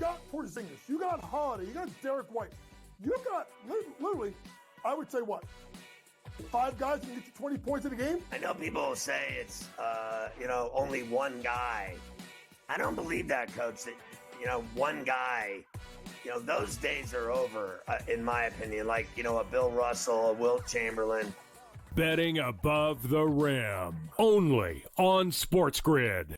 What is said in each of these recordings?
got Porzingis, you got Holiday, you got Derek White, you got literally, I would say what? 5 guys can get you 20 points in a game? I know people will say it's, only one guy. I don't believe that, Coach, that, one guy, those days are over, in my opinion. Like, a Bill Russell, a Wilt Chamberlain. Betting above the rim, only on SportsGrid.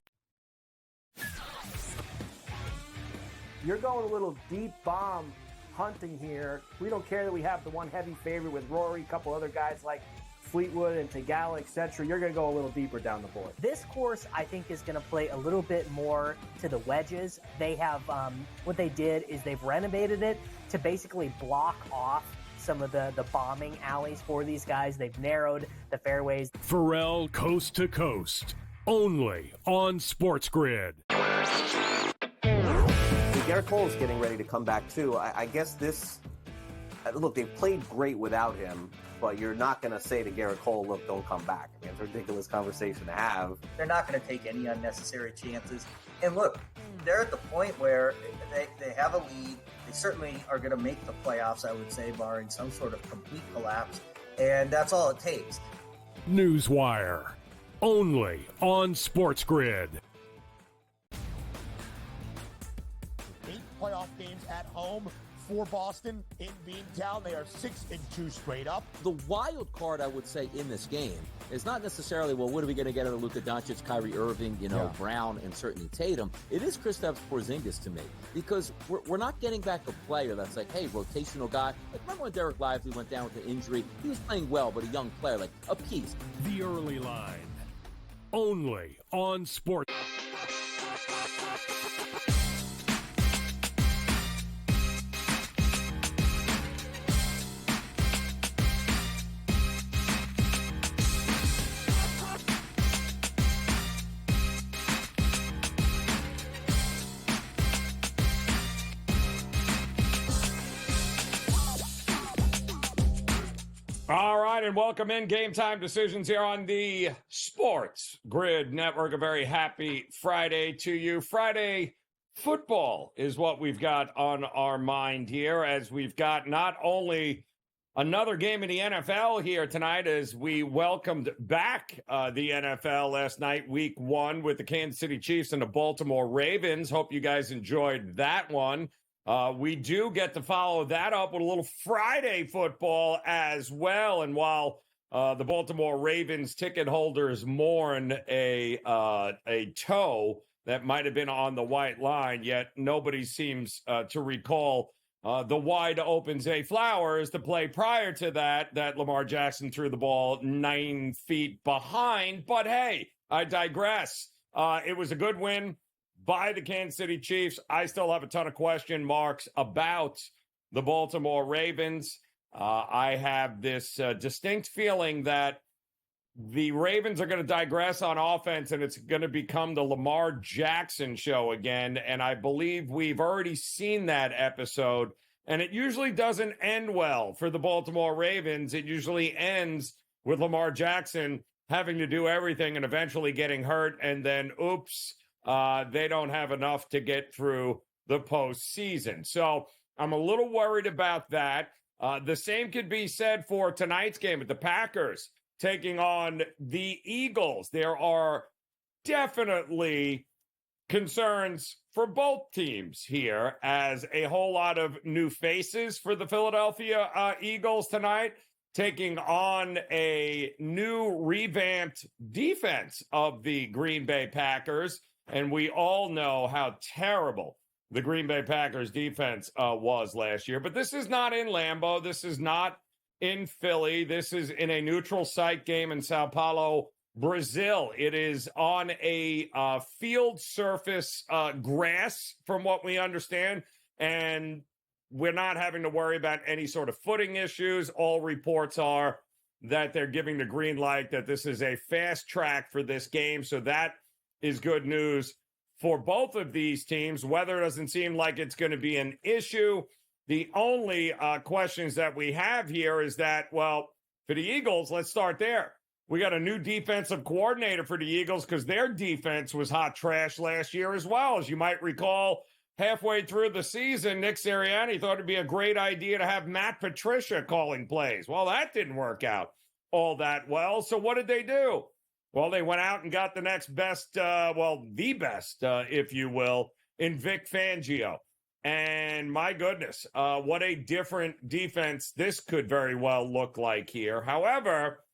You're going a little deep bomb hunting here. We don't care that we have the one heavy favorite with Rory, a couple other guys like Fleetwood and Tagala, etc. You're going to go a little deeper down the board. This course, I think, is going to play a little bit more to the wedges. They have, what they did is they've renovated it to basically block off some of the bombing alleys for these guys. They've narrowed the fairways. Pharrell Coast to Coast, only on SportsGrid. Garrett Cole's getting ready to come back too. I guess this, look, they've played great without him, but you're not going to say to Garrett Cole, look, don't come back. I mean, it's a ridiculous conversation to have. They're not going to take any unnecessary chances. And look, they're at the point where they have a lead. They certainly are going to make the playoffs, I would say, barring some sort of complete collapse. And that's all it takes. Newswire, only on SportsGrid. 8 playoff games at home for Boston in Beantown. They are 6-2 straight up. The wild card, I would say, in this game is not necessarily, well, what are we going to get out of Luka Doncic, Kyrie Irving, Brown, and certainly Tatum. It is Kristaps Porzingis to me, because we're not getting back a player that's like, hey, rotational guy. Like, remember when Derek Lively went down with an injury? He was playing well, but a young player, like a piece. The early line, only on Sports. All right, and welcome in GameTime Decisions here on the SportsGrid Network. A very happy Friday to you. Friday football is what we've got on our mind here, as we've got not only another game in the NFL here tonight, as we welcomed back the NFL last night, week 1, with the Kansas City Chiefs and the Baltimore Ravens. Hope you guys enjoyed that one. We do get to follow that up with a little Friday football as well. And while the Baltimore Ravens ticket holders mourn a toe that might have been on the white line, yet nobody seems to recall the wide open Zay Flowers, the play prior to that Lamar Jackson threw the ball 9 feet behind. But hey, I digress. It was a good win by the Kansas City Chiefs. I still have a ton of question marks about the Baltimore Ravens. I have this distinct feeling that the Ravens are going to digress on offense, and it's going to become the Lamar Jackson show again. And I believe we've already seen that episode, and it usually doesn't end well for the Baltimore Ravens. It usually ends with Lamar Jackson having to do everything and eventually getting hurt, and then, oops, they don't have enough to get through the postseason. So I'm a little worried about that. The same could be said for tonight's game with the Packers taking on the Eagles. There are definitely concerns for both teams here, as a whole lot of new faces for the Philadelphia Eagles tonight, taking on a new revamped defense of the Green Bay Packers. And we all know how terrible the Green Bay Packers defense was last year. But this is not in Lambeau. This is not in Philly. This is in a neutral site game in Sao Paulo, Brazil. It is on a field surface grass, from what we understand. And we're not having to worry about any sort of footing issues. All reports are that they're giving the green light, that this is a fast track for this game. So that is good news for both of these teams. Weather doesn't seem like it's going to be an issue. The only questions that we have here is that, well, for the Eagles, let's start there. We got a new defensive coordinator for the Eagles, because their defense was hot trash last year as well. As you might recall, halfway through the season, Nick Sirianni thought it'd be a great idea to have Matt Patricia calling plays. Well, that didn't work out all that well. So what did they do? Well, they went out and got the next best, the best, if you will, in Vic Fangio. And my goodness, what a different defense this could very well look like here. However,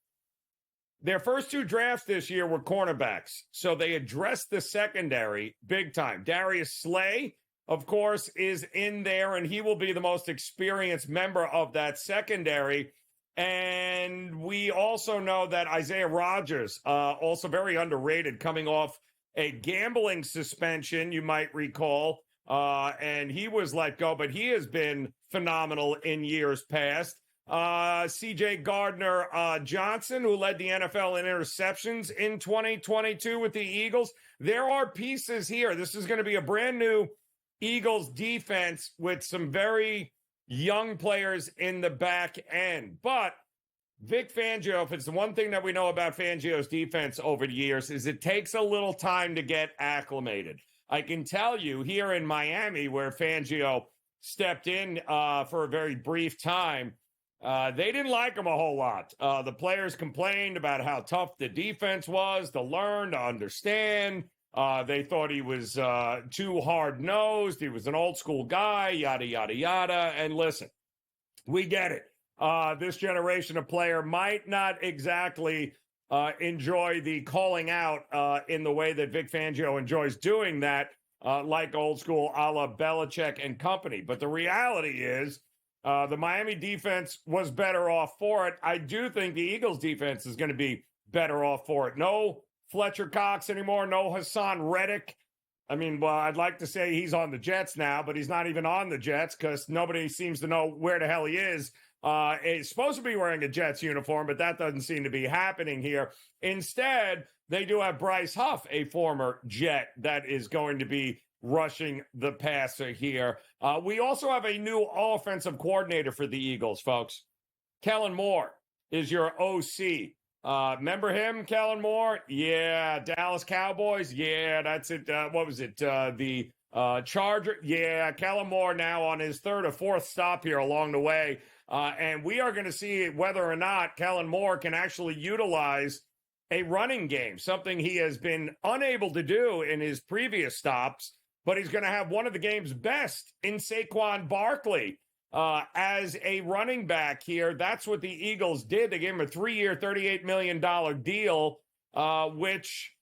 their first 2 drafts this year were cornerbacks, so they addressed the secondary big time. Darius Slay, of course, is in there, and he will be the most experienced member of that secondary. And we also know that Isaiah Rodgers, also very underrated, coming off a gambling suspension, you might recall, and he was let go, but he has been phenomenal in years past. C.J. Gardner-Johnson, who led the NFL in interceptions in 2022 with the Eagles. There are pieces here. This is going to be a brand new Eagles defense with some very young players in the back end. But Vic Fangio, if it's the one thing that we know about Fangio's defense over the years, is it takes a little time to get acclimated. I can tell you here in Miami, where Fangio stepped in for a very brief time, they didn't like him a whole lot. The players complained about how tough the defense was to learn, to understand. They thought he was too hard-nosed. He was an old-school guy, yada, yada, yada. And listen, we get it. This generation of player might not exactly enjoy the calling out in the way that Vic Fangio enjoys doing that, like old school a la Belichick and company. But the reality is the Miami defense was better off for it. I do think the Eagles defense is going to be better off for it. No Fletcher Cox anymore, no Hassan Reddick. I mean, well, I'd like to say he's on the Jets now, but he's not even on the Jets because nobody seems to know where the hell he is. He's supposed to be wearing a Jets uniform, but that doesn't seem to be happening here. Instead, they do have Bryce Huff, a former Jet, that is going to be rushing the passer here. We also have a new offensive coordinator for the Eagles, folks. Kellen Moore is your OC. Remember him, Kellen Moore? Yeah. Dallas Cowboys? Yeah, that's it. What was it? The Charger? Yeah, Kellen Moore now on his 3rd or 4th stop here along the way. And we are going to see whether or not Kellen Moore can actually utilize a running game, something he has been unable to do in his previous stops, but he's going to have one of the game's best in Saquon Barkley as a running back here. That's what the Eagles did. They gave him a 3-year, $38 million deal, which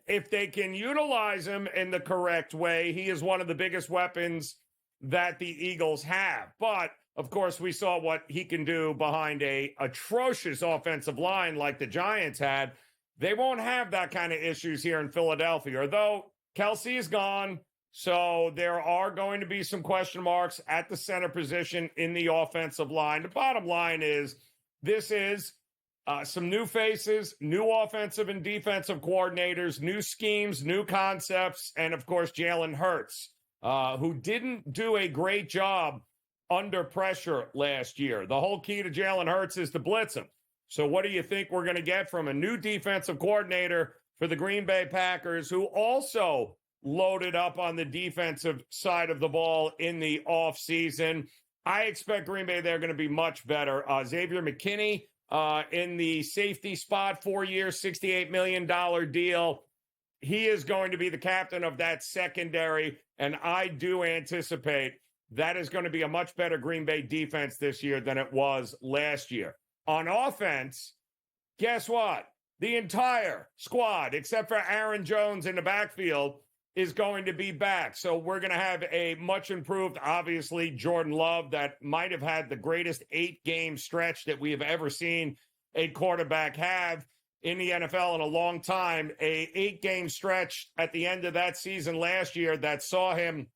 if they can utilize him in the correct way, he is one of the biggest weapons that the Eagles have. But of course, we saw what he can do behind a atrocious offensive line like the Giants had. They won't have that kind of issues here in Philadelphia, although Kelsey is gone. So there are going to be some question marks at the center position in the offensive line. The bottom line is this is some new faces, new offensive and defensive coordinators, new schemes, new concepts, and of course, Jalen Hurts, who didn't do a great job under pressure last year. The whole key to Jalen Hurts is to blitz him. So what do you think we're going to get from a new defensive coordinator for the Green Bay Packers, who also loaded up on the defensive side of the ball in the offseason? I expect Green Bay, they're going to be much better. Xavier McKinney in the safety spot, 4 years, $68 million deal. He is going to be the captain of that secondary, and I do anticipate that is going to be a much better Green Bay defense this year than it was last year. On offense, guess what? The entire squad, except for Aaron Jones in the backfield, is going to be back. So we're going to have a much improved, obviously, Jordan Love that might have had the greatest 8-game stretch that we have ever seen a quarterback have in the NFL in a long time. A 8-game stretch at the end of that season last year that saw him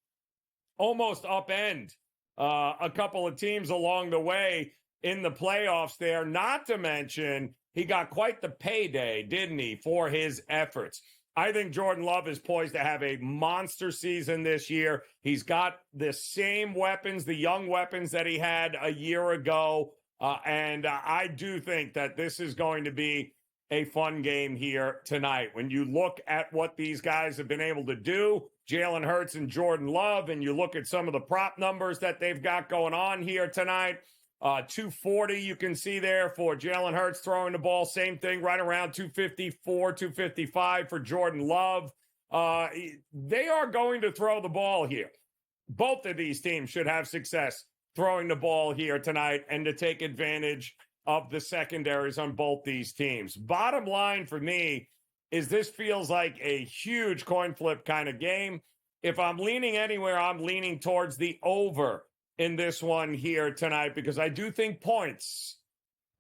almost upend a couple of teams along the way in the playoffs there. Not to mention, he got quite the payday, didn't he, for his efforts. I think Jordan Love is poised to have a monster season this year. He's got the same weapons, the young weapons that he had a year ago. And I do think that this is going to be a fun game here tonight. When you look at what these guys have been able to do, Jalen Hurts and Jordan Love, and you look at some of the prop numbers that they've got going on here tonight, 240 you can see there for Jalen Hurts throwing the ball. Same thing, right around 254, 255 for Jordan Love. They are going to throw the ball here. Both of these teams should have success throwing the ball here tonight and to take advantage of the secondaries on both these teams. Bottom line for me is this feels like a huge coin flip kind of game. If I'm leaning anywhere, I'm leaning towards the over in this one here tonight because I do think points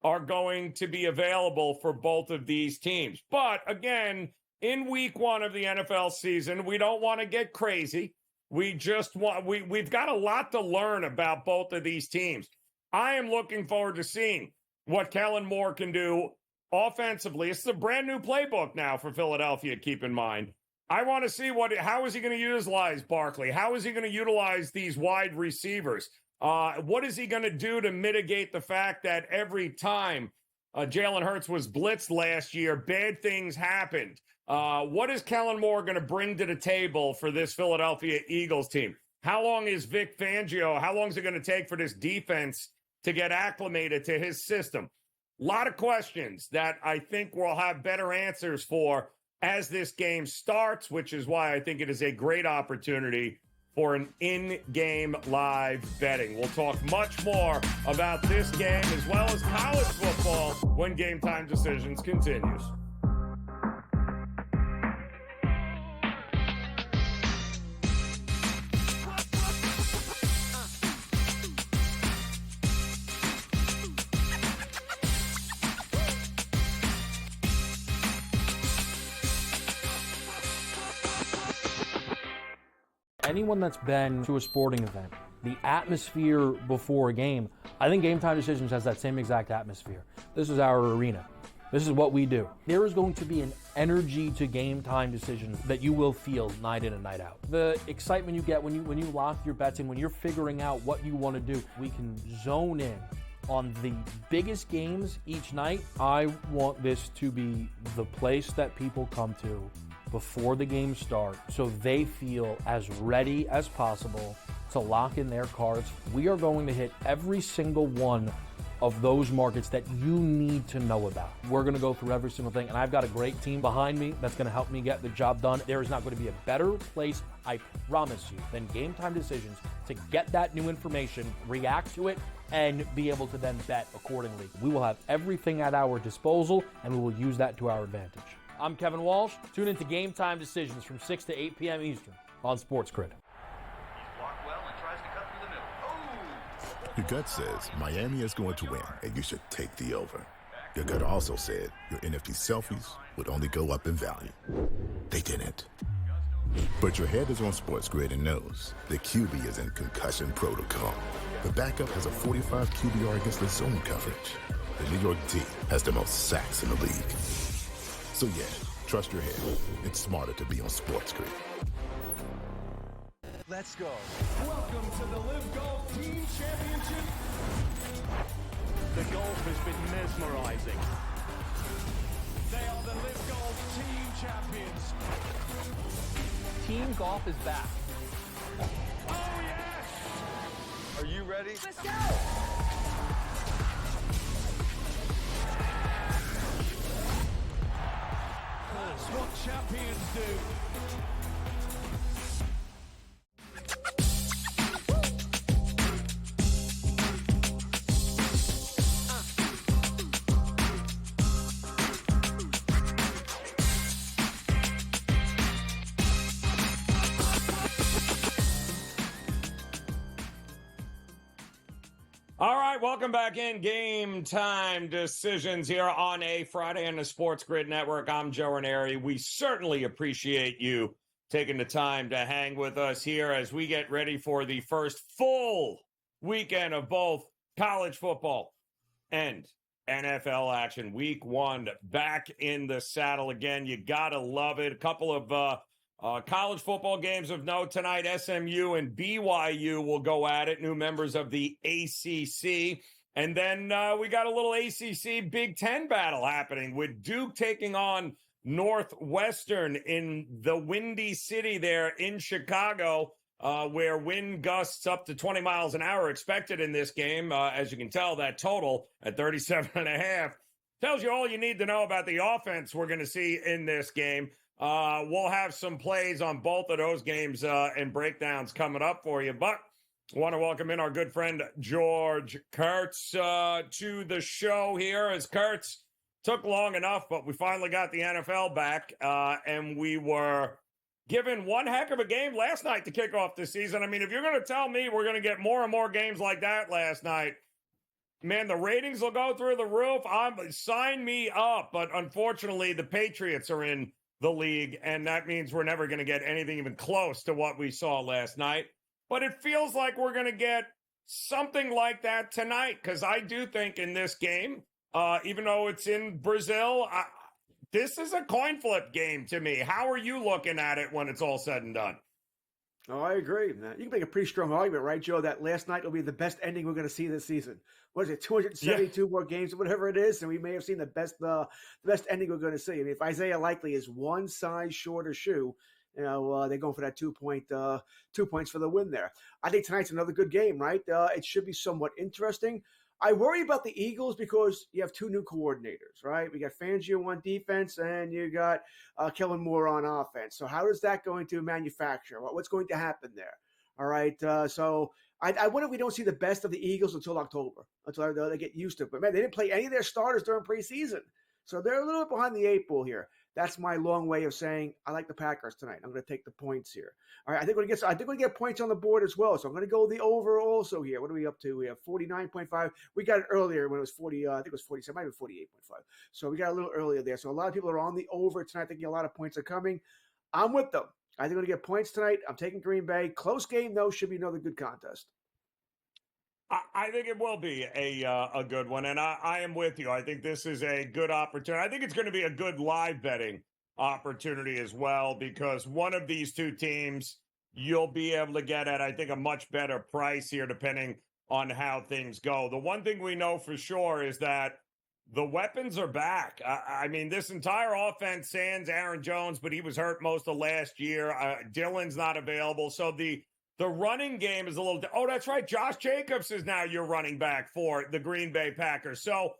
are going to be available for both of these teams. But again, in week one of the NFL season, we don't want to get crazy. We've got a lot to learn about both of these teams. I am looking forward to seeing what Kellen Moore can do offensively. It's a brand new playbook now for Philadelphia, keep in mind. I want to see how is he going to utilize Barkley? How is he going to utilize these wide receivers? What is he going to do to mitigate the fact that every time Jalen Hurts was blitzed last year, bad things happened? What is Kellen Moore going to bring to the table for this Philadelphia Eagles team? How long is Vic Fangio? How long is it going to take for this defense to get acclimated to his system? A lot of questions that I think we'll have better answers for as this game starts, which is why I think it is a great opportunity for an in-game live betting. We'll talk much more about this game as well as college football when Game Time Decisions continues. Anyone that's been to a sporting event, the atmosphere before a game, I think Game Time Decisions has that same exact atmosphere. This is our arena. This is what we do. There is going to be an energy to Game Time Decisions that you will feel night in and night out. The excitement you get when you lock your bets in, when you're figuring out what you want to do, we can zone in on the biggest games each night. I want this to be the place that people come to before the game starts so they feel as ready as possible to lock in their cards. We are going to hit every single one of those markets that you need to know about. We're going to go through every single thing, and I've got a great team behind me that's going to help me get the job done. There is not going to be a better place, I promise you, than Game Time Decisions to get that new information, react to it, and be able to then bet accordingly. We will have everything at our disposal, and we will use that to our advantage. I'm Kevin Walsh. Tune into Game Time Decisions from 6 to 8 p.m. Eastern on SportsGrid. Your gut says Miami is going to win, and you should take the over. Your gut also said your NFT selfies would only go up in value. They didn't. But your head is on SportsGrid and knows the QB is in concussion protocol. The backup has a 45 QBR against the zone coverage. The New York D has the most sacks in the league. So yeah, trust your head. It's smarter to be on SportsGrid. Let's go. Welcome to the Live Golf Team Championship. The golf has been mesmerizing. They are the Live Golf Team Champions. Team golf is back. Oh, yes! Are you ready? Let's go! That's what champions do. All right, welcome back in Game Time Decisions here on a Friday on the SportsGrid Network. I'm Joe Raineri. We certainly appreciate you taking the time to hang with us here as we get ready for the first full weekend of both college football and NFL action. Week one, back in the saddle again. You got to love it. A couple of college football games of note tonight. SMU and BYU will go at it, new members of the ACC. And then we got a little ACC Big Ten battle happening with Duke taking on Northwestern in the Windy City there in Chicago, where wind gusts up to 20 miles an hour expected in this game. As you can tell, that total at 37.5 tells you all you need to know about the offense we're going to see in this game. We'll have some plays on both of those games and breakdowns coming up for you. But I want to welcome in our good friend George Kurtz to the show here, as Kurtz took long enough, but we finally got the NFL back, and we were given one heck of a game last night to kick off the season. I mean, if you're going to tell me we're going to get more and more games like that last night, man, the ratings will go through the roof. Sign me up. But unfortunately, the Patriots are in the league, and that means we're never going to get anything even close to what we saw last night. But it feels like we're going to get something like that tonight, because I do think in this game, even though it's in Brazil, this is a coin flip game to me. How are you looking at it when it's all said and done? Oh, I agree. You can make a pretty strong argument, right, Joe, that last night will be the best ending we're going to see this season. What is it, 272 more games, whatever it is, and we may have seen the best ending we're going to see. I mean, if Isaiah Likely is one size shorter shoe, they're going for that 2 points for the win there. I think tonight's another good game, right? It should be somewhat interesting. I worry about the Eagles because you have two new coordinators, right? We got Fangio on defense and you got Kellen Moore on offense. So how is that going to manufacture? What's going to happen there? All right. So I wonder if we don't see the best of the Eagles until October, until they get used to it. But, man, they didn't play any of their starters during preseason. So they're a little bit behind the 8 ball here. That's my long way of saying I like the Packers tonight. I'm going to take the points here. All right, I think we're going to get points on the board as well. So I'm going to go the over also here. What are we up to? We have 49.5. We got it earlier when it was 40. I think it was 47. Might have been 48.5. So we got a little earlier there. So a lot of people are on the over tonight. Thinking a lot of points are coming. I'm with them. I think we're going to get points tonight. I'm taking Green Bay. Close game though. Should be another good contest. I think it will be a good one, and I am with you. I think this is a good opportunity. I think it's going to be a good live betting opportunity as well, because one of these two teams you'll be able to get at, I think, a much better price here depending on how things go. The one thing we know for sure is that the weapons are back. I mean, this entire offense, sans Aaron Jones, but he was hurt most of last year. Dylan's not available, so the running game is a little... Oh, that's right. Josh Jacobs is now your running back for the Green Bay Packers. So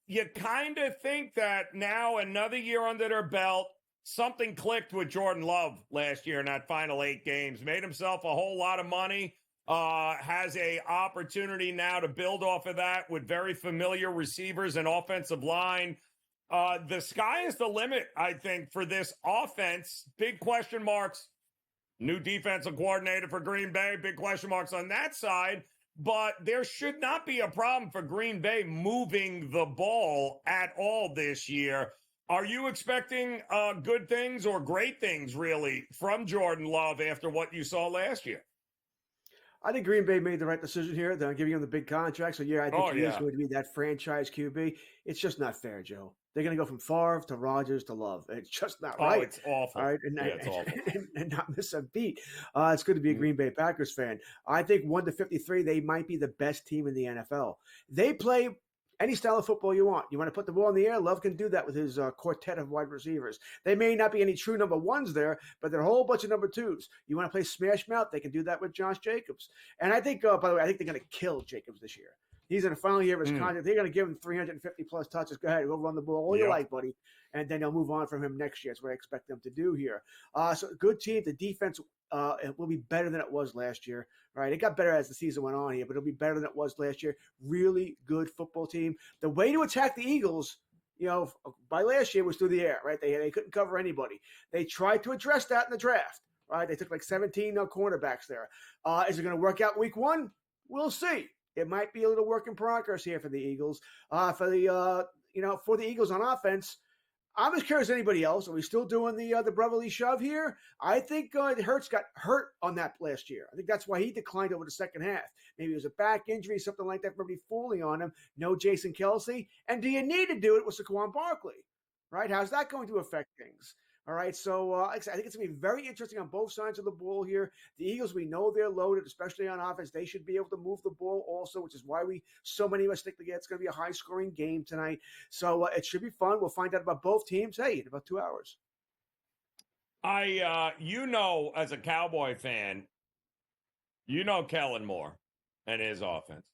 you kind of think that now another year under their belt, something clicked with Jordan Love last year in that final 8 games. Made himself a whole lot of money. Has a opportunity now to build off of that with very familiar receivers and offensive line. The sky is the limit, I think, for this offense. Big question marks. New defensive coordinator for Green Bay, big question marks on that side. But there should not be a problem for Green Bay moving the ball at all this year. Are you expecting good things or great things, really, from Jordan Love after what you saw last year? I think Green Bay made the right decision here. They're giving him the big contract. So, I think he is going to be that franchise QB. It's just not fair, Joe. They're going to go from Favre to Rodgers to Love. It's just not right. Oh, it's awful. All right? It's awful. And not miss a beat. It's good to be a Green Bay Packers fan. I think 1-53, they might be the best team in the NFL. They play any style of football you want. You want to put the ball in the air? Love can do that with his quartet of wide receivers. They may not be any true number ones there, but they're a whole bunch of number twos. You want to play smash mouth? They can do that with Josh Jacobs. And I think, by the way, I think they're going to kill Jacobs this year. He's in the final year of his contract. They're going to give him 350-plus touches. Go ahead, go run the ball all you like, buddy. And then they'll move on from him next year. That's what I expect them to do here. So good team. The defense it will be better than it was last year. Right? It got better as the season went on here, but it'll be better than it was last year. Really good football team. The way to attack the Eagles, by last year was through the air, right? They couldn't cover anybody. They tried to address that in the draft, right? They took like 17 cornerbacks there. Is it going to work out week 1? We'll see. It might be a little work in progress here for the Eagles. For the Eagles on offense, I'm as curious as anybody else. Are we still doing the brotherly shove here? I think Hurts got hurt on that last year. I think that's why he declined over the second half. Maybe it was a back injury, something like that, everybody fooling on him. No Jason Kelsey. And do you need to do it with Saquon Barkley? Right? How's that going to affect things? All right, so I think it's going to be very interesting on both sides of the ball here. The Eagles, we know they're loaded, especially on offense. They should be able to move the ball also, which is why so many of us think it's going to be a high-scoring game tonight. So it should be fun. We'll find out about both teams, in about 2 hours. As a Cowboy fan, Kellen Moore and his offense.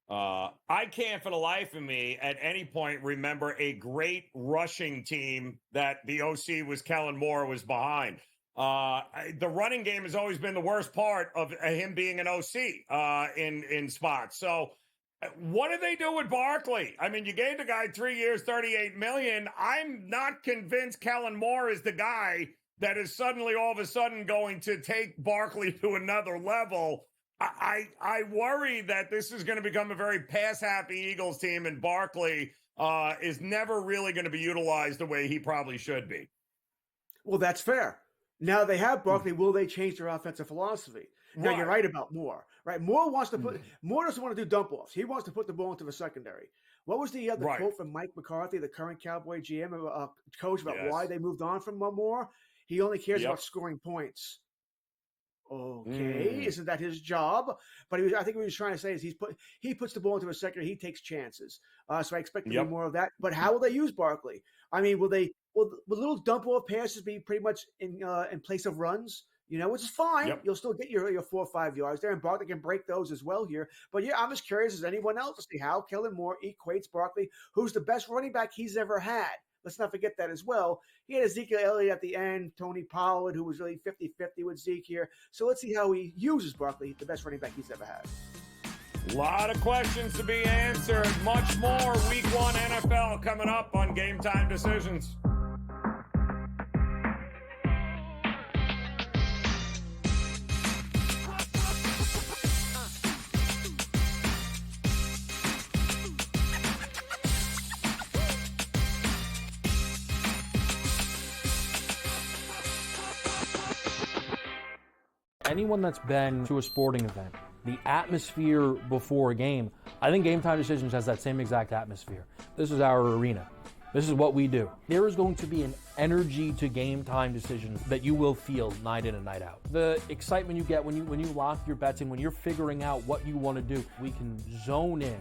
I can't for the life of me at any point remember a great rushing team that the OC was Kellen Moore was behind. The running game has always been the worst part of him being an OC in spots. So what do they do with Barkley? I mean, you gave the guy 3 years, $38 million. I'm not convinced Kellen Moore is the guy that is suddenly all of a sudden going to take Barkley to another level. I worry that this is going to become a very pass-happy Eagles team, and Barkley is never really going to be utilized the way he probably should be. Well, that's fair. Now they have Barkley. Will they change their offensive philosophy? Now, Right. You're right about Moore. Right? Moore doesn't want to do dump-offs. He wants to put the ball into the secondary. What was the Right. quote from Mike McCarthy, the current Cowboy GM coach, about Yes. why they moved on from Moore? He only cares about scoring points. Okay, isn't that his job? But I think what he was trying to say is he puts the ball into a secondary, he takes chances. So I expect to be more of that. But how will they use Barkley? I mean, will little dump off passes be pretty much in place of runs? Which is fine. Yep. You'll still get your 4 or 5 yards there, and Barkley can break those as well here. But yeah, I'm as curious as anyone else to see how Kellen Moore equates Barkley, who's the best running back he's ever had. Let's not forget that as well. He had Ezekiel Elliott at the end, Tony Pollard, who was really 50-50 with Zeke here. So let's see how he uses Barkley, the best running back he's ever had. A lot of questions to be answered. Much more Week 1 NFL coming up on Game Time Decisions. Anyone that's been to a sporting event, the atmosphere before a game, I think Game Time Decisions has that same exact atmosphere. This is our arena. This is what we do. There is going to be an energy to Game Time Decisions that you will feel night in and night out. The excitement you get when you lock your bets in, when you're figuring out what you want to do, we can zone in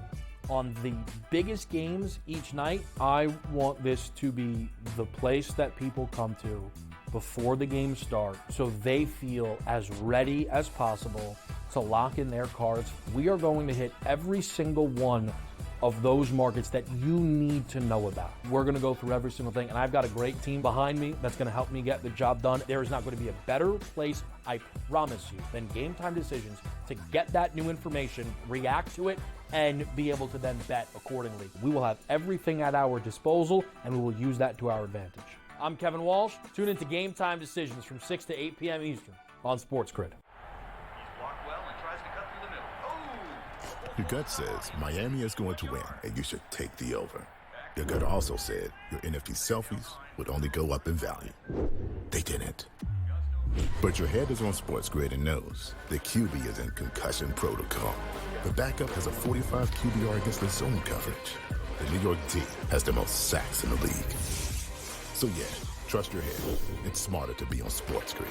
on the biggest games each night. I want this to be the place that people come to before the games start so they feel as ready as possible to lock in their cards. We are going to hit every single one of those markets that you need to know about. We're going to go through every single thing, and I've got a great team behind me that's going to help me get the job done. There is not going to be a better place, I promise you, than Game Time Decisions to get that new information, react to it, and be able to then bet accordingly. We will have everything at our disposal, and we will use that to our advantage. I'm Kevin Walsh. Tune into Game Time Decisions from 6 to 8 p.m. Eastern on SportsGrid. Your gut says Miami is going to win, and you should take the over. Your gut also said your NFT selfies would only go up in value. They didn't. But your head is on SportsGrid and knows the QB is in concussion protocol. The backup has a 45 QBR against the zone coverage. The New York D has the most sacks in the league. So yeah, trust your head. It's smarter to be on SportsGrid.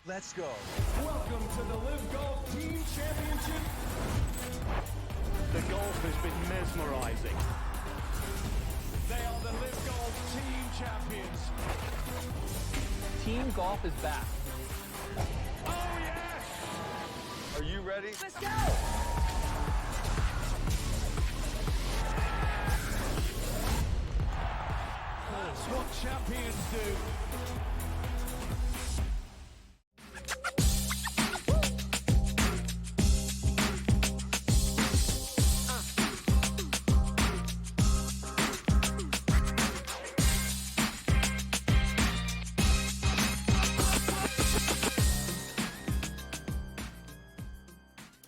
Let's go. Welcome to the Live Golf Team Championship. The golf has been mesmerizing. They are the Live Golf Team Champions. Team golf is back. Oh, yes! Are you ready? Let's go! That's what champions do.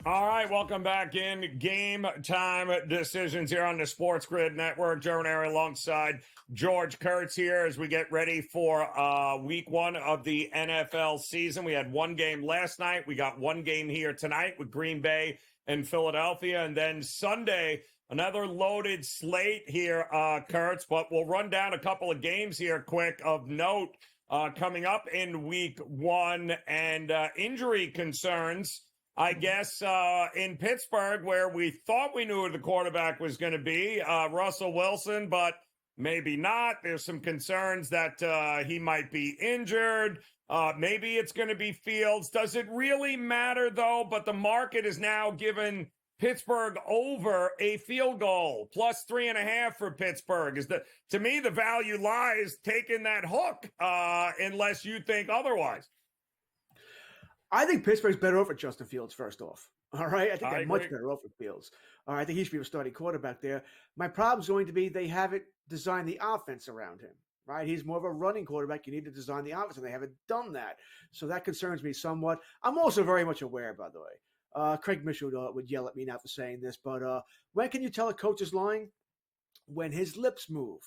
All right, welcome back in Game Time Decisions here on the SportsGrid Network. Joe Raineri alongside George Kurtz here as we get ready for Week 1 of the NFL season. We had one game last night. We got one game here tonight with Green Bay and Philadelphia. And then Sunday, Another loaded slate here, Kurtz, but we'll run down a couple of games here quick of note coming up in week 1 and injury concerns, I guess, in Pittsburgh, where we thought we knew who the quarterback was going to be, Russell Wilson, but maybe not. There's some concerns that he might be injured. Maybe it's going to be Fields. Does it really matter, though? But the market is now given Pittsburgh over a field goal, plus 3.5 for Pittsburgh. To me, the value lies taking that hook, unless you think otherwise. I think Pittsburgh's better off with Justin Fields, first off. All right. I think they're agree. much better off with Fields. I think he should be a starting quarterback there. My problem's going to be they haven't designed the offense around him. Right, he's more of a running quarterback. You need to design the offense, and they haven't done that. So that concerns me somewhat. I'm also very much aware, by the way. Craig Mitchell would yell at me now for saying this, but when can you tell a coach is lying? When his lips move.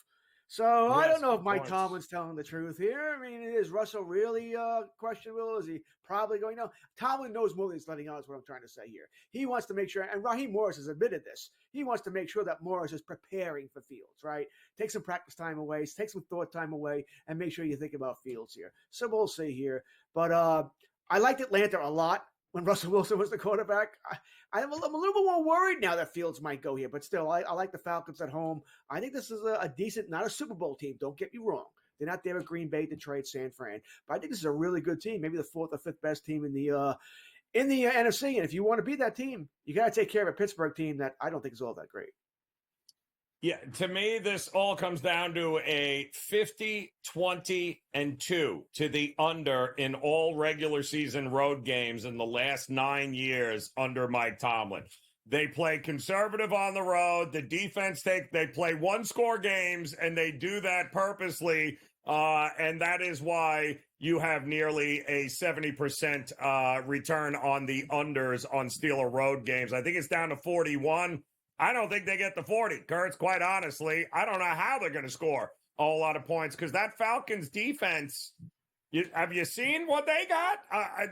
So Yes, I don't know if Mike points. Tomlin's telling the truth here. I mean, is Russell really questionable? Is he probably going? No, Tomlin knows more than he's letting on, is what I'm trying to say here. He wants to make sure, and Raheem Morris has admitted this, he wants to make sure that Morris is preparing for Fields, right? Take some practice time away, take some thought time away, and make sure you think about Fields here. So we'll see here. But I liked Atlanta a lot when Russell Wilson was the quarterback. I'm a little bit more worried now that Fields might go here, but still, I like the Falcons at home. I think this is a decent, not a Super Bowl team. Don't get me wrong. They're not there at Green Bay, Detroit, San Fran. But I think this is a really good team, maybe the 4th or 5th best team in the NFC. And if you want to be that team, you got to take care of a Pittsburgh team that I don't think is all that great. Yeah, to me, this all comes down to a 50, 20, and 2 to the under in all regular season road games in the last 9 years under Mike Tomlin. They play conservative on the road. The defense they play one-score games, and they do that purposely, and that is why you have nearly a 70% return on the unders on Steeler road games. I think it's down to 41. I don't think they get the 40, Kurtz, quite honestly. I don't know how they're going to score a whole lot of points because that Falcons defense, have you seen what they got?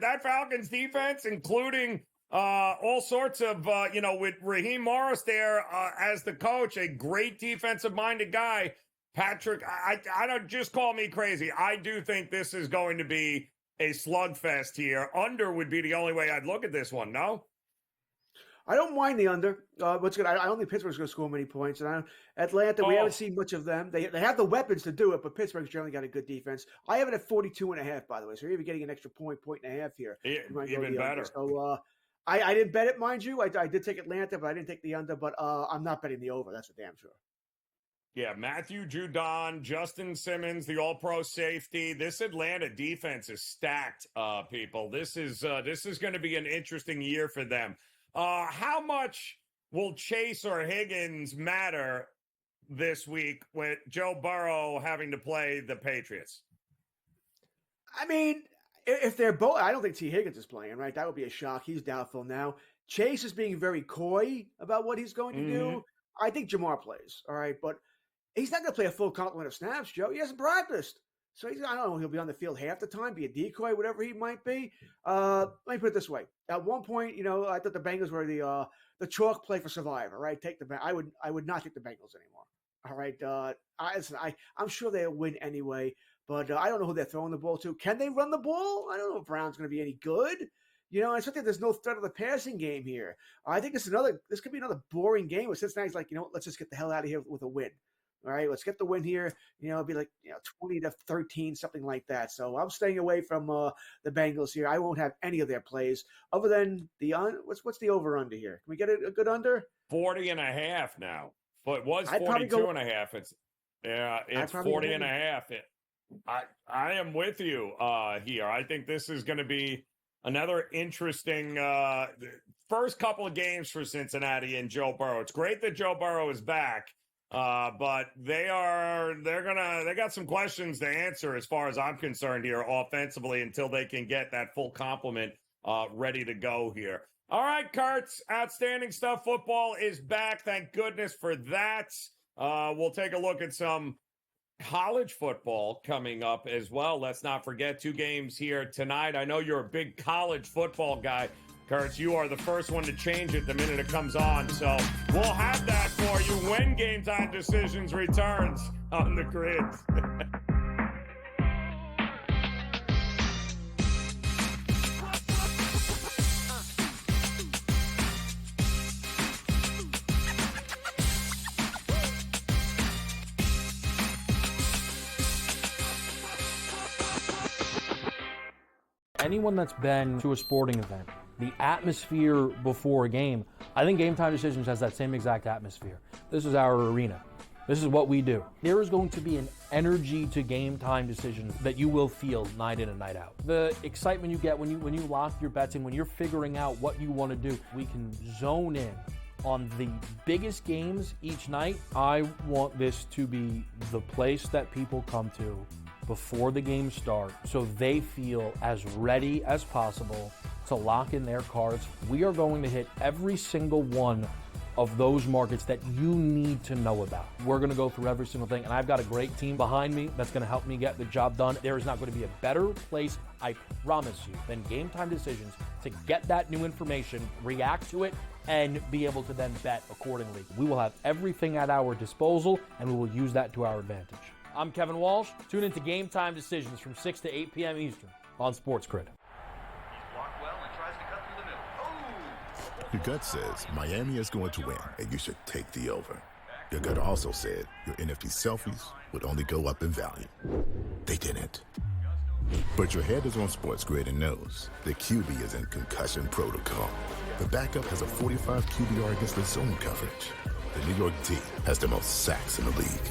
That Falcons defense, including all sorts of, with Raheem Morris there as the coach, a great defensive-minded guy. Patrick, I don't just call me crazy. I do think this is going to be a slugfest here. Under would be the only way I'd look at this one, no? I don't mind the under. What's good? I don't think Pittsburgh's going to score many points. And Atlanta, we haven't seen much of them. They have the weapons to do it, but Pittsburgh's generally got a good defense. I have it at 42.5, by the way. So you're even getting an extra point and a half here. Even better. So I didn't bet it, mind you. I did take Atlanta, but I didn't take the under. But I'm not betting the over. That's for damn sure. Yeah, Matthew Judon, Justin Simmons, the all-pro safety. This Atlanta defense is stacked, people. This is going to be an interesting year for them. How much will Chase or Higgins matter this week with Joe Burrow having to play the Patriots? I mean, if they're both, I don't think T. Higgins is playing, right? That would be a shock. He's doubtful now. Chase is being very coy about what he's going to do. I think Jamar plays, all right? But he's not going to play a full complement of snaps, Joe. He hasn't practiced. So I don't know, he'll be on the field half the time, be a decoy, whatever he might be. Let me put it this way. At one point, I thought the Bengals were the chalk play for Survivor, right? I would not take the Bengals anymore. All right. I'm sure they'll win anyway, but I don't know who they're throwing the ball to. Can they run the ball? I don't know if Brown's going to be any good. I think there's no threat of the passing game here. I think this could be another boring game where Cincinnati's like, let's just get the hell out of here with a win. All right, let's get the win here. It'll be like 20-13, something like that. So I'm staying away from the Bengals here. I won't have any of their plays other than what's the over under here? Can we get a good under? 40.5 now. But it was 42.5. It's 40.5. I am with you here. I think this is going to be another interesting first couple of games for Cincinnati and Joe Burrow. It's great that Joe Burrow is back. But they got some questions to answer as far as I'm concerned here offensively until they can get that full complement ready to go here. All right, Kurtz, outstanding stuff. Football is back. Thank goodness for that. We'll take a look at some college football coming up as well. Let's not forget 2 games here tonight. I know you're a big college football guy, Kurtz. You are the first one to change it the minute it comes on. So we'll have that for for you when Game Time Decisions returns on the grid. Anyone that's been to a sporting event, the atmosphere before a game, I think Game Time Decisions has that same exact atmosphere. This is our arena. This is what we do. There is going to be an energy to Game Time Decisions that you will feel night in and night out. The excitement you get when you lock your bets in, when you're figuring out what you want to do, we can zone in on the biggest games each night. I want this to be the place that people come to before the games start so they feel as ready as possible to lock in their cards. We are going to hit every single one of those markets that you need to know about. We're going to go through every single thing, and I've got a great team behind me that's going to help me get the job done. There is not going to be a better place, I promise you, than Game Time Decisions to get that new information, react to it, and be able to then bet accordingly. We will have everything at our disposal, and we will use that to our advantage. I'm Kevin Walsh. Tune into Game Time Decisions from 6 to 8 p.m. Eastern on SportsGrid. Your gut says Miami is going to win, and you should take the over. Your gut also said your NFT selfies would only go up in value. They didn't. But your head is on SportsGrid and knows the QB is in concussion protocol. The backup has a 45 QBR against the zone coverage. The New York D has the most sacks in the league.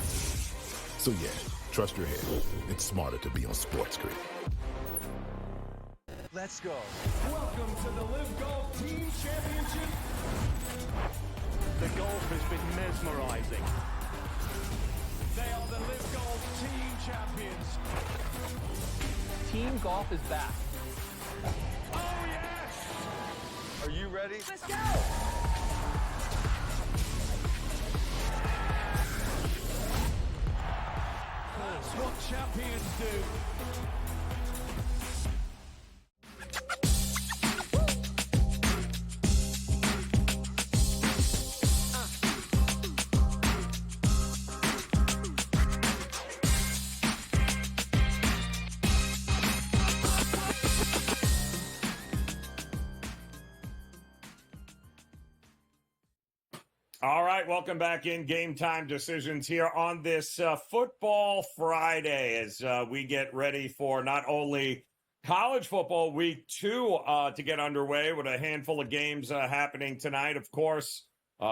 So yeah, trust your head. It's smarter to be on SportsGrid. Let's go. Welcome to the Live Golf Team Championship. The golf has been mesmerizing. They are the Live Golf Team champions. Team golf is back. Oh, yes! Are you ready? Let's go! That's what champions do. All right, welcome back in Game Time Decisions here on this Football Friday as we get ready for not only college football week 2 to get underway with a handful of games happening tonight. Of course,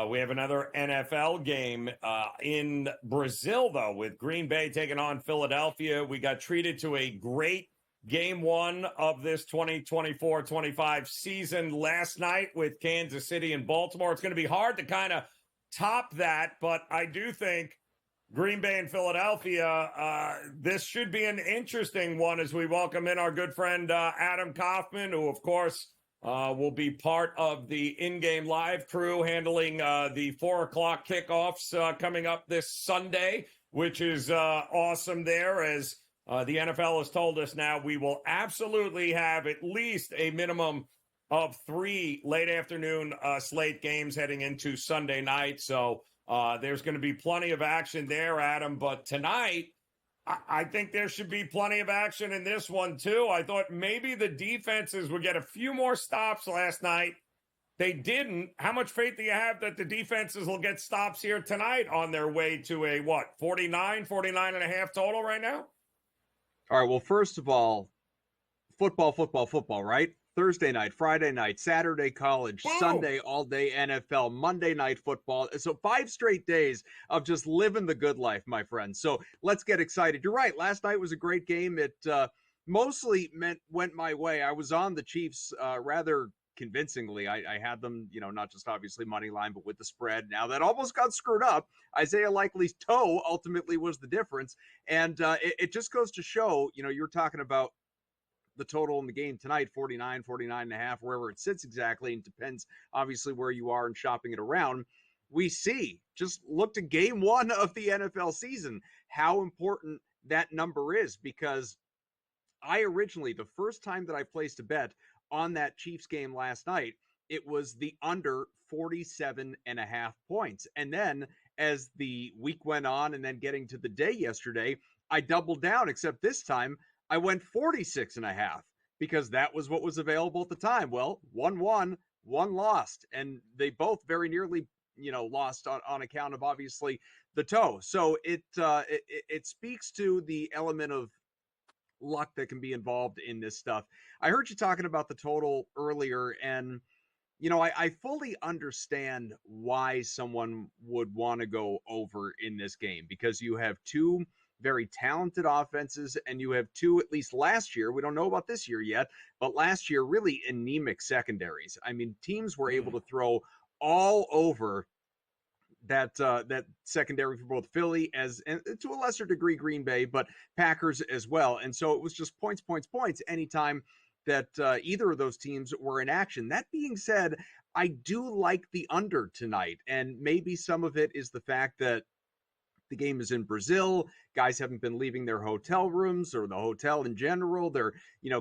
we have another NFL game in Brazil, though, with Green Bay taking on Philadelphia. We got treated to a great Game 1 of this 2024-25 season last night with Kansas City and Baltimore. It's going to be hard to kind of top that, but I do think Green Bay and Philadelphia, this should be an interesting one as we welcome in our good friend Adam Kaufman, who, of course, will be part of the in-game live crew handling the 4 o'clock kickoffs coming up this Sunday, which is awesome there as the NFL has told us now we will absolutely have at least a minimum of 3 late afternoon slate games heading into Sunday night. So there's going to be plenty of action there, Adam. But tonight, I think there should be plenty of action in this one, too. I thought maybe the defenses would get a few more stops last night. They didn't. How much faith do you have that the defenses will get stops here tonight on their way to a, 49 and a half total right now? All right, well, first of all, football, right? Thursday night, Friday night, Saturday college, Whoa. Sunday all day NFL, Monday night football. So 5 straight days of just living the good life, my friend. So let's get excited. You're right. Last night was a great game. It mostly went my way. I was on the Chiefs rather convincingly. I had them, not just obviously money line, but with the spread. Now that almost got screwed up. Isaiah Likely's toe ultimately was the difference. And it just goes to show, you're talking about the total in the game tonight, 49 and a half, wherever it sits exactly. And depends obviously where you are and shopping it around. We see, just look to game 1 of the NFL season, how important that number is, because I originally, the first time that I placed a bet on that Chiefs game last night, it was the under 47 and a half points. And then as the week went on and then getting to the day yesterday, I doubled down, except this time I went 46.5 because that was what was available at the time. Well, one won, one lost, and they both very nearly, lost on account of obviously the toe. So it speaks to the element of luck that can be involved in this stuff. I heard you talking about the total earlier, and I fully understand why someone would want to go over in this game, because you have two very talented offenses and you have two, at least last year, we don't know about this year yet, but last year, really anemic secondaries. I mean, teams were able to throw all over that secondary for both Philly and to a lesser degree Green Bay, but Packers as well. And so it was just points anytime that either of those teams were in action. That being said, I do like the under tonight, and maybe some of it is the fact that the game is in Brazil. Guys haven't been leaving their hotel rooms or the hotel in general. They're,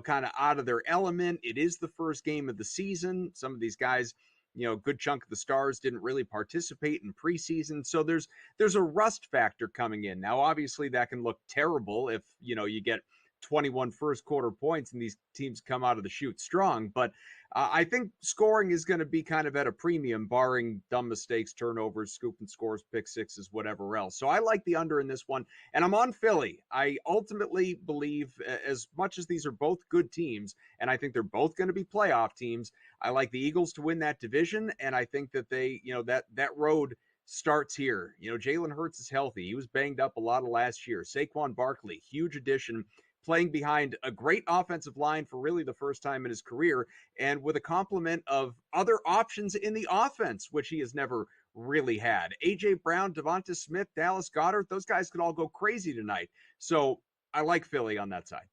kind of out of their element. It is the first game of the season. Some of these guys, a good chunk of the stars didn't really participate in preseason. So there's a rust factor coming in. Now, obviously that can look terrible if, you get 21 first quarter points and these teams come out of the chute strong. But I think scoring is going to be kind of at a premium, barring dumb mistakes, turnovers, scooping scores, pick sixes, whatever else. So I like the under in this one, and I'm on Philly. I ultimately believe, as much as these are both good teams, and I think they're both going to be playoff teams, I like the Eagles to win that division, and I think that they, that road starts here. Jalen Hurts is healthy. He was banged up a lot of last year. Saquon Barkley, huge addition, playing behind a great offensive line for really the first time in his career, and with a complement of other options in the offense, which he has never really had. A.J. Brown, Devonta Smith, Dallas Goedert, those guys could all go crazy tonight. So I like Philly on that side.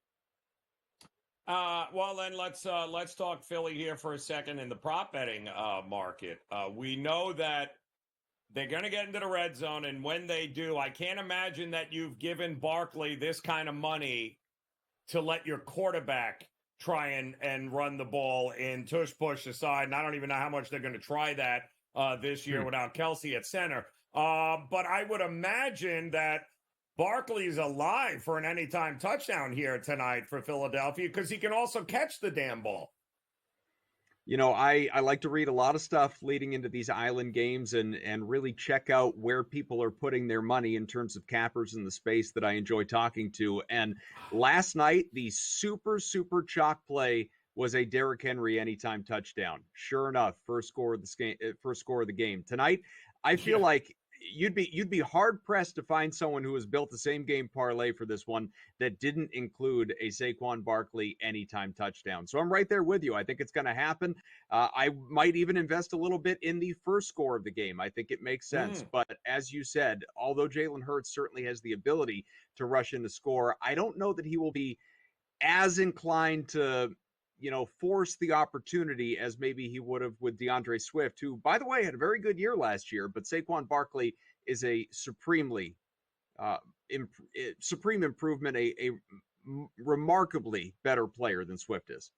Well, then let's talk Philly here for a second in the prop betting market. We know that they're going to get into the red zone, and when they do, I can't imagine that you've given Barkley this kind of money to let your quarterback try and run the ball in tush-push aside. And I don't even know how much they're going to try that this year without Kelsey at center. But I would imagine that Barkley's alive for an anytime touchdown here tonight for Philadelphia, because he can also catch the damn ball. I like to read a lot of stuff leading into these island games and really check out where people are putting their money in terms of cappers in the space that I enjoy talking to. And last night, the super chalk play was a Derrick Henry anytime touchdown. Sure enough, first score of the game. Tonight, I feel like you'd be hard pressed to find someone who has built the same game parlay for this one that didn't include a Saquon Barkley anytime touchdown. So I'm right there with you. I think it's going to happen. I might even invest a little bit in the first score of the game. I think it makes sense. But as you said, although Jalen Hurts certainly has the ability to rush in the score, I don't know that he will be as inclined to force the opportunity as maybe he would have with DeAndre Swift, who, by the way, had a very good year last year. But Saquon Barkley is a supreme improvement, a remarkably better player than Swift is.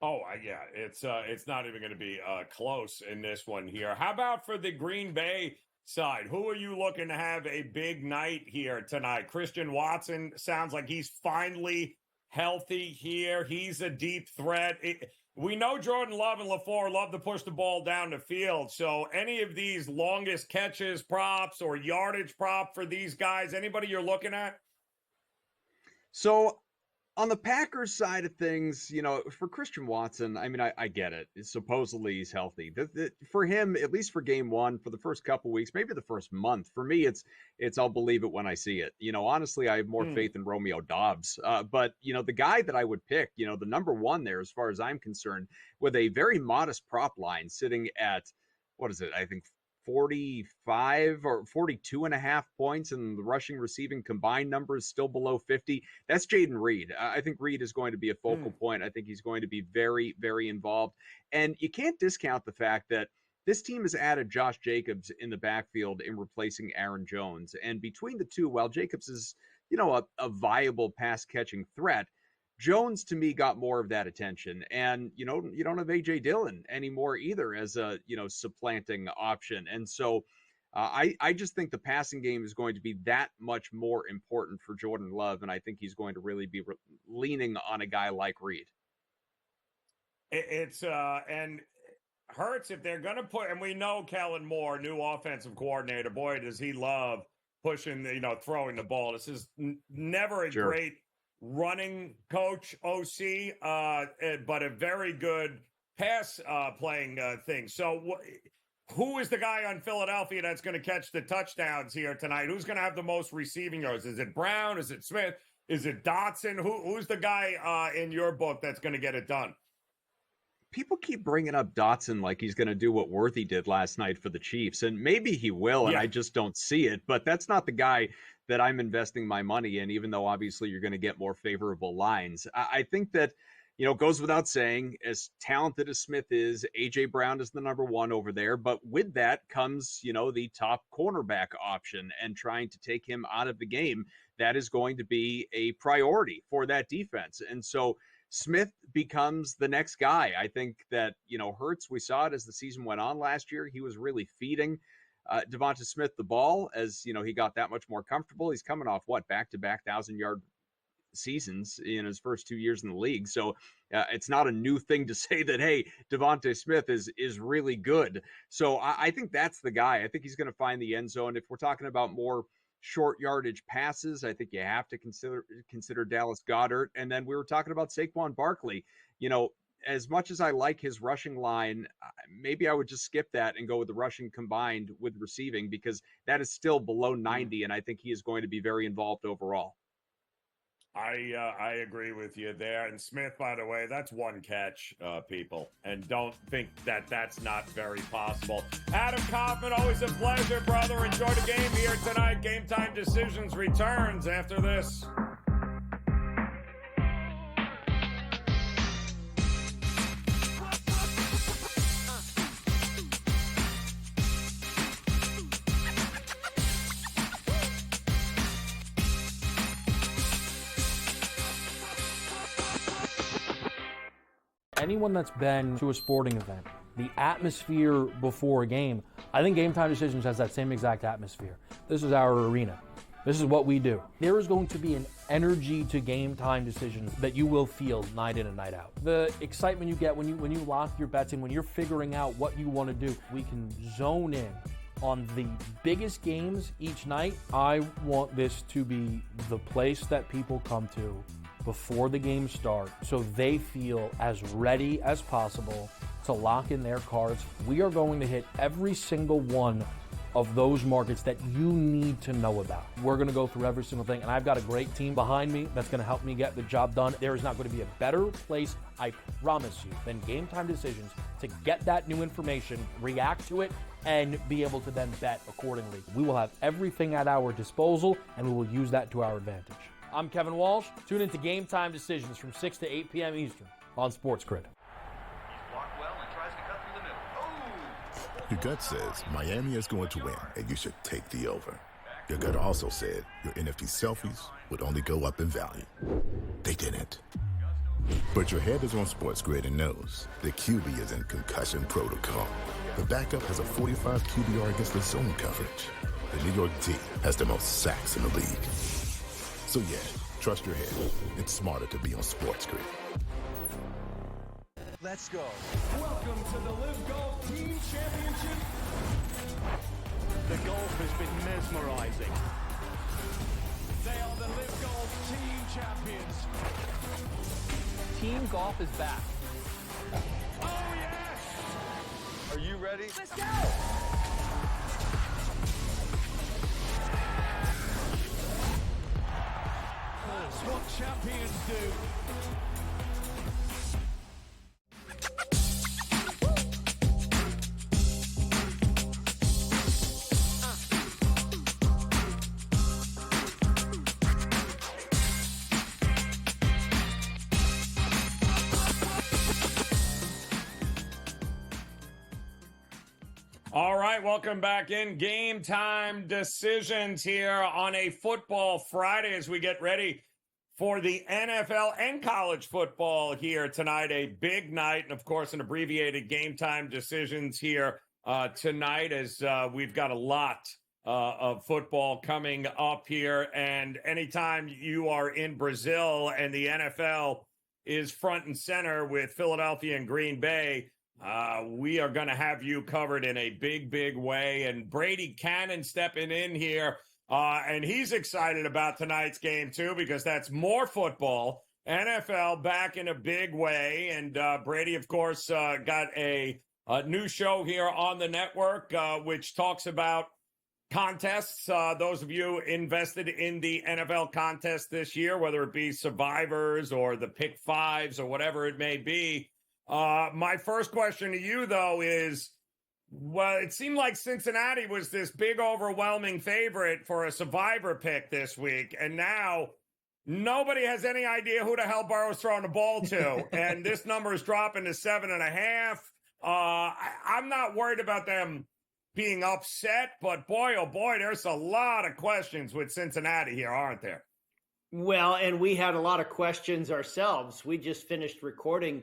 Oh, yeah, it's not even going to be close in this one here. How about for the Green Bay side? Who are you looking to have a big night here tonight? Christian Watson sounds like he's finally healthy here. He's a deep threat. We know Jordan Love and LaFleur love to push the ball down the field. So any of these longest catches props or yardage prop for these guys, anybody you're looking at? So on the Packers side of things, for Christian Watson, I mean, I get it. Supposedly he's healthy. For him, at least for game one, for the first couple weeks, maybe the first month, for me, it's I'll believe it when I see it. Honestly, I have more faith in Romeo Doubs. But, the guy that I would pick, the number one there, as far as I'm concerned, with a very modest prop line sitting at, what is it? I think 45 or 42.5 points, and the rushing receiving combined number is still below 50. That's Jaden Reed. I think Reed is going to be a focal point. I think he's going to be very, very involved. And you can't discount the fact that this team has added Josh Jacobs in the backfield in replacing Aaron Jones. And between the two, while Jacobs is, a viable pass catching threat, Jones, to me, got more of that attention. And, you don't have A.J. Dillon anymore either as a, supplanting option. And so I just think the passing game is going to be that much more important for Jordan Love, and I think he's going to really be leaning on a guy like Reed. And Hurts, if they're going to put, and we know Kellen Moore, new offensive coordinator, boy, does he love pushing, throwing the ball. This is never a great running coach, OC, but a very good pass playing thing. So who is the guy on Philadelphia that's going to catch the touchdowns here tonight? Who's going to have the most receiving yards? Is it Brown? Is it Smith? Is it Dotson? Who's the guy in your book that's going to get it done? People keep bringing up Dotson like he's going to do what Worthy did last night for the Chiefs, and maybe he will, and I just don't see it. But that's not the guy that I'm investing my money in, even though obviously you're going to get more favorable lines. I think that, it goes without saying, as talented as Smith is, A.J. Brown is the number one over there. But with that comes, the top cornerback option, and trying to take him out of the game, that is going to be a priority for that defense. And so Smith becomes the next guy. I think that, Hurts, we saw it as the season went on last year. He was really feeding Devonta Smith the ball as, he got that much more comfortable. He's coming off back-to-back 1,000-yard seasons in his first 2 years in the league. So it's not a new thing to say that, hey, Devonta Smith is really good. So I think that's the guy. I think he's going to find the end zone. If we're talking about more short yardage passes, I think you have to consider Dallas Goedert. And then we were talking about Saquon Barkley. As much as I like his rushing line, maybe I would just skip that and go with the rushing combined with receiving, because that is still below 90, and I think he is going to be very involved overall. I agree with you there. And Smith, by the way, that's one catch, people. And don't think that that's not very possible. Adam Kaufman, always a pleasure, brother. Enjoy the game here tonight. Game Time Decisions returns after this. Anyone that's been to a sporting event, the atmosphere before a game, I think Game Time Decisions has that same exact atmosphere. This is our arena. This is what we do. There is going to be an energy to Game Time Decisions that you will feel night in and night out. The excitement you get when you lock your bets in, when you're figuring out what you want to do, we can zone in on the biggest games each night. I want this to be the place that people come to before the game starts, so they feel as ready as possible to lock in their cards. We are going to hit every single one of those markets that you need to know about. We're going to go through every single thing, and I've got a great team behind me that's going to help me get the job done. There is not going to be a better place, I promise you, than Game Time Decisions to get that new information, react to it, and be able to then bet accordingly. We will have everything at our disposal, and we will use that to our advantage. I'm Kevin Walsh. Tune into Game Time Decisions from 6 to 8 p.m. Eastern on SportsGrid. Your gut says Miami is going to win, and you should take the over. Your gut also said your NFT selfies would only go up in value. They didn't. But your head is on SportsGrid and knows the QB is in concussion protocol. The backup has a 45 QBR against the zone coverage. The New York team has the most sacks in the league. So yeah, trust your head. It's smarter to be on SportsGrid. Let's go. Welcome to the Live Golf Team Championship. The golf has been mesmerizing. They are the Live Golf Team Champions. Team golf is back. Oh, yes! Are you ready? Let's go! That's what champions do. All right, welcome back in. Game Time Decisions here on a Football Friday as we get ready for the NFL and college football here tonight. A big night, and of course, an abbreviated Game Time Decisions here tonight, as we've got a lot of football coming up here. And anytime you are in Brazil and the NFL is front and center with Philadelphia and Green Bay, we are going to have you covered in a big, big way. And Brady Cannon stepping in here, and he's excited about tonight's game, too, because that's more football. NFL back in a big way. And Brady, of course, got a new show here on the network, which talks about contests. Those of you invested in the NFL contest this year, whether it be Survivors or the Pick Fives or whatever it may be. My first question to you, though, is, well, it seemed like Cincinnati was this big, overwhelming favorite for a Survivor pick this week, and now nobody has any idea who the hell Burrow's throwing the ball to, and this number is dropping to 7.5. I'm not worried about them being upset, but boy, oh boy, there's a lot of questions with Cincinnati here, aren't there? Well, and we had a lot of questions ourselves. We just finished recording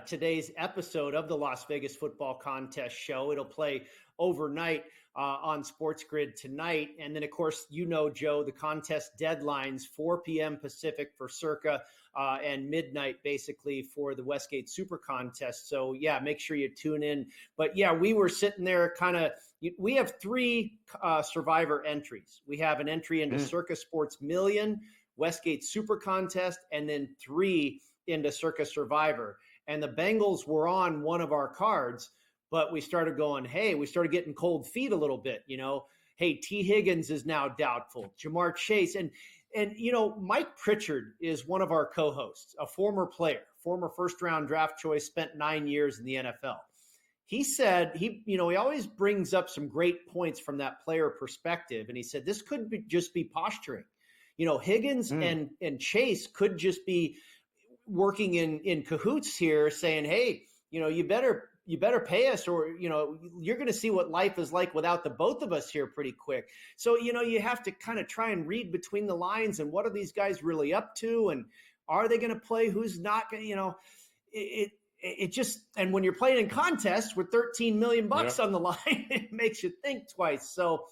today's episode of the Las Vegas Football Contest show. It'll play overnight on SportsGrid tonight. And then, of course, you know, Joe, the contest deadlines, 4 p.m. Pacific for Circa and midnight, basically, for the Westgate Super Contest. So, yeah, make sure you tune in. But, yeah, we were sitting there kind of – we have 3 Survivor entries. We have an entry into Circa Sports Million, Westgate Super Contest, and then 3 into Circa Survivor. And the Bengals were on one of our cards, but we started going, hey, we started getting cold feet a little bit, you know. Hey, T. Higgins is now doubtful. Jamar Chase. And you know, Mike Pritchard is one of our co-hosts, a former player, former first-round draft choice, spent 9 years in the NFL. He said, he always brings up some great points from that player perspective. And he said, this could just be posturing. You know, Higgins and Chase could just be working in cahoots here saying, hey, you know, you better pay us, or, you know, you're going to see what life is like without the both of us here pretty quick. So, you know, you have to kind of try and read between the lines, and what are these guys really up to? And are they going to play? Who's not going to, you know, it just, and when you're playing in contests with $13 million on the line, it makes you think twice. So,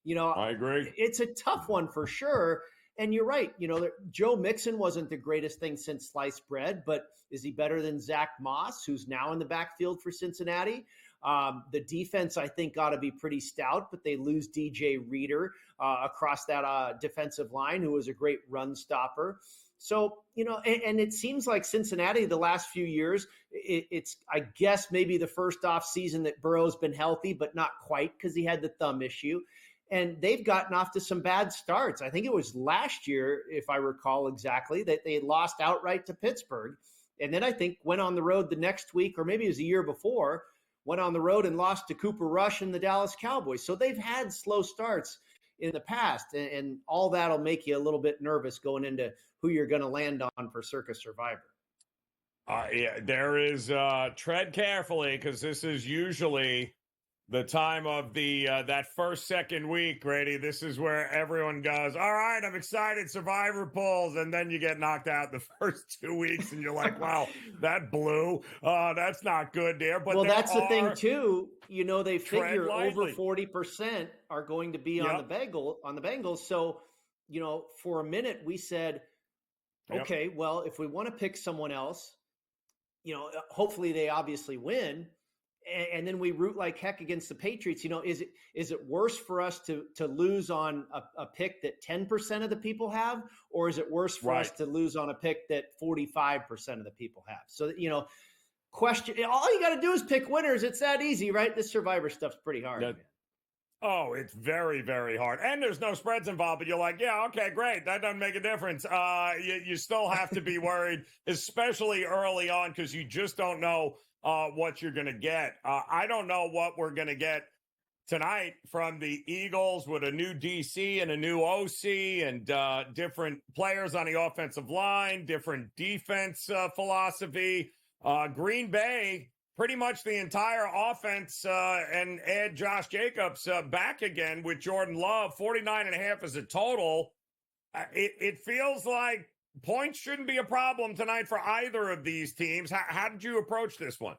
you know, I agree. It's a tough one for sure. And you're right. You know, Joe Mixon wasn't the greatest thing since sliced bread, but is he better than Zach Moss, who's now in the backfield for Cincinnati? The defense, I think, ought to be pretty stout, but they lose DJ Reader across that defensive line, who was a great run stopper. So, you know, and it seems like Cincinnati the last few years, it's, I guess, maybe the first off season that Burrow's been healthy, but not quite, because he had the thumb issue. And they've gotten off to some bad starts. I think it was last year, if I recall exactly, that they lost outright to Pittsburgh. And then I think went on the road the next week, or maybe it was a year before, went on the road and lost to Cooper Rush and the Dallas Cowboys. So they've had slow starts in the past. And all that'll make you a little bit nervous going into who you're going to land on for Circa Survivor. Yeah, there is tread carefully, because this is usually the time of the that second week, Brady. This is where everyone goes, all right, I'm excited, Survivor pulls, and then you get knocked out the first 2 weeks, and you're like, wow, that blew. That's not good there. But well, that's the thing too. You know, they figure over lightly. 40% are going to be on the Bengals. So, you know, for a minute we said, okay, well, if we want to pick someone else, you know, hopefully they obviously win. And then we root like heck against the Patriots. You know, is it worse for us to lose on a pick that 10% of the people have, or is it worse for us to lose on a pick that 45% of the people have? So, you know, all you got to do is pick winners. It's that easy, right? This Survivor stuff's pretty hard. Man. Oh, it's very, very hard. And there's no spreads involved, but you're like, yeah, okay, great. That doesn't make a difference. You still have to be worried, especially early on, because you just don't know what you're going to get. I don't know what we're going to get tonight from the Eagles with a new DC and a new OC and different players on the offensive line, different defense philosophy. Green Bay, pretty much the entire offense, and add Josh Jacobs back again with Jordan Love, 49.5 as a total. It feels like points shouldn't be a problem tonight for either of these teams. How did you approach this one?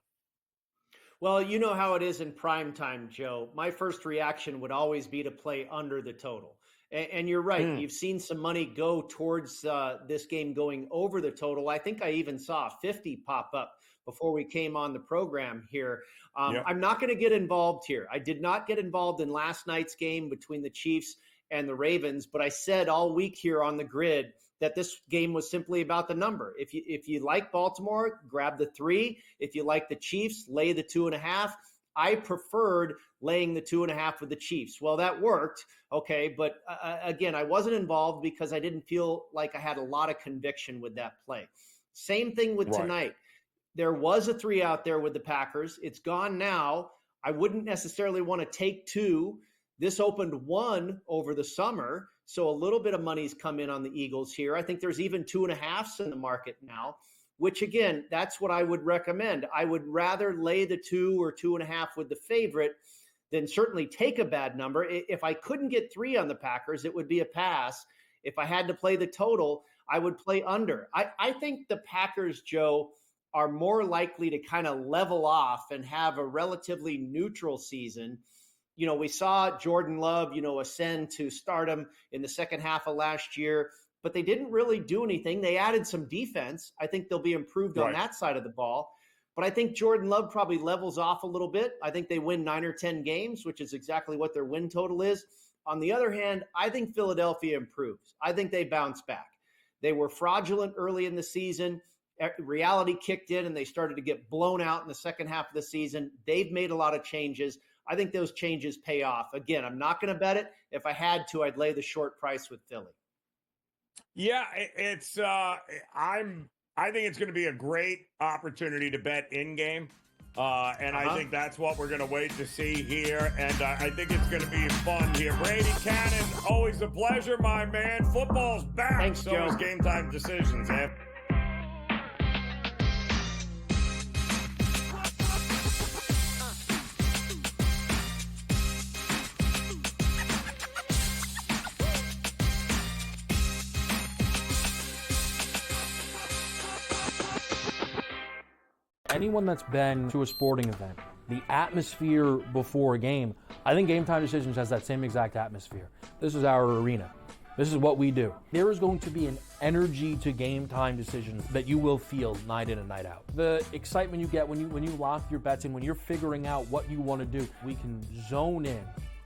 Well, you know how it is in prime time, Joe. My first reaction would always be to play under the total. And you're right. You've seen some money go towards this game going over the total. I think I even saw 50 pop up before we came on the program here. I'm not going to get involved here. I did not get involved in last night's game between the Chiefs and the Ravens, but I said all week here on the grid that this game was simply about the number. If you like Baltimore, grab the 3. If you like the Chiefs, lay the 2.5. I preferred laying the 2.5 with the Chiefs. Well, that worked. Okay. But again, I wasn't involved because I didn't feel like I had a lot of conviction with that play. Same thing with tonight. There was a 3 out there with the Packers. It's gone now. I wouldn't necessarily want to take 2. This opened 1 over the summer. So a little bit of money's come in on the Eagles here. I think there's even 2.5s in the market now, which again, that's what I would recommend. I would rather lay the 2 or 2.5 with the favorite than certainly take a bad number. If I couldn't get 3 on the Packers, it would be a pass. If I had to play the total, I would play under. I think the Packers, Joe, are more likely to kind of level off and have a relatively neutral season. You know, we saw Jordan Love, ascend to stardom in the second half of last year, but they didn't really do anything. They added some defense. I think they'll be improved on that side of the ball. But I think Jordan Love probably levels off a little bit. I think they win 9 or 10 games, which is exactly what their win total is. On the other hand, I think Philadelphia improves. I think they bounce back. They were fraudulent early in the season. Reality kicked in and they started to get blown out in the second half of the season. They've made a lot of changes. I think those changes pay off. Again, I'm not going to bet it. If I had to, I'd lay the short price with Philly. Yeah, I think it's going to be a great opportunity to bet in game. I think that's what we're going to wait to see here. And I think it's going to be fun here. Brady Cannon, always a pleasure, my man. Football's back. Thanks, so Joe. is Game Time Decisions, man. Anyone that's been to a sporting event, the atmosphere before a game, I think Game Time Decisions has that same exact atmosphere. This is our arena. This is what we do. There is going to be an energy to Game Time Decisions that you will feel night in and night out. The excitement you get when you lock your bets in, when you're figuring out what you want to do, we can zone in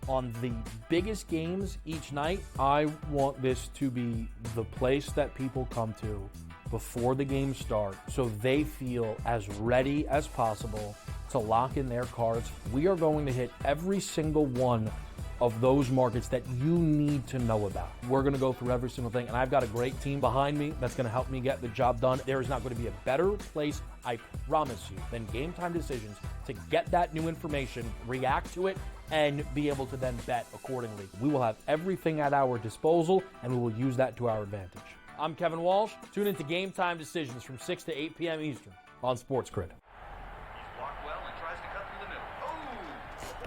on the biggest games each night. I want this to be the place that people come to before the game starts so they feel as ready as possible to lock in their cards. We are going to hit every single one of those markets that you need to know about. We're going to go through every single thing, and I've got a great team behind me that's going to help me get the job done. There is not going to be a better place, I promise you, than Game Time Decisions to get that new information, react to it, and be able to then bet accordingly. We will have everything at our disposal, and we will use that to our advantage. I'm Kevin Walsh. Tune into Game Time Decisions from 6 to 8 p.m. Eastern on SportsGrid.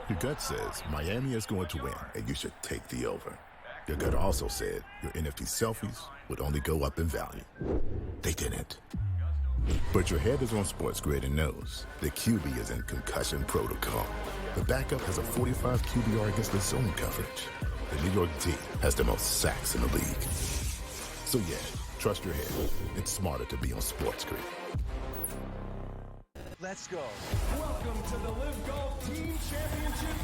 Your gut says Miami is going to win, and you should take the over. Your gut also said your NFT selfies would only go up in value. They didn't. But your head is on SportsGrid and knows the QB is in concussion protocol. The backup has a 45 QBR against the zone coverage. The New York D has the most sacks in the league. So yeah, trust your head. It's smarter to be on SportsGrid. Let's go. Welcome to the Live Golf Team Championship.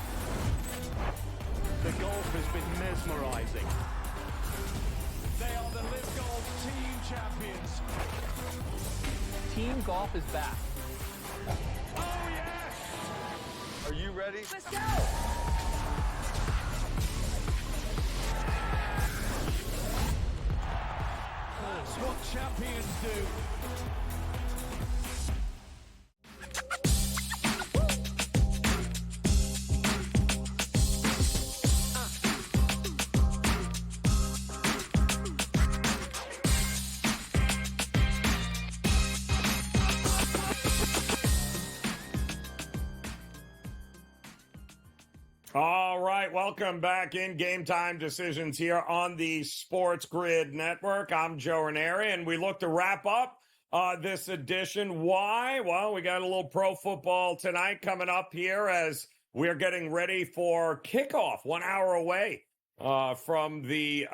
The golf has been mesmerizing. They are the Live Golf Team Champions. Team golf is back. Oh, yes! Are you ready? Let's go! That's what champions do. All right, welcome back in Game Time Decisions here on the SportsGrid Network. I'm Joe Raineri, and we look to wrap up this edition. Why? Well, we got a little pro football tonight coming up here as we're getting ready for kickoff 1 hour away from the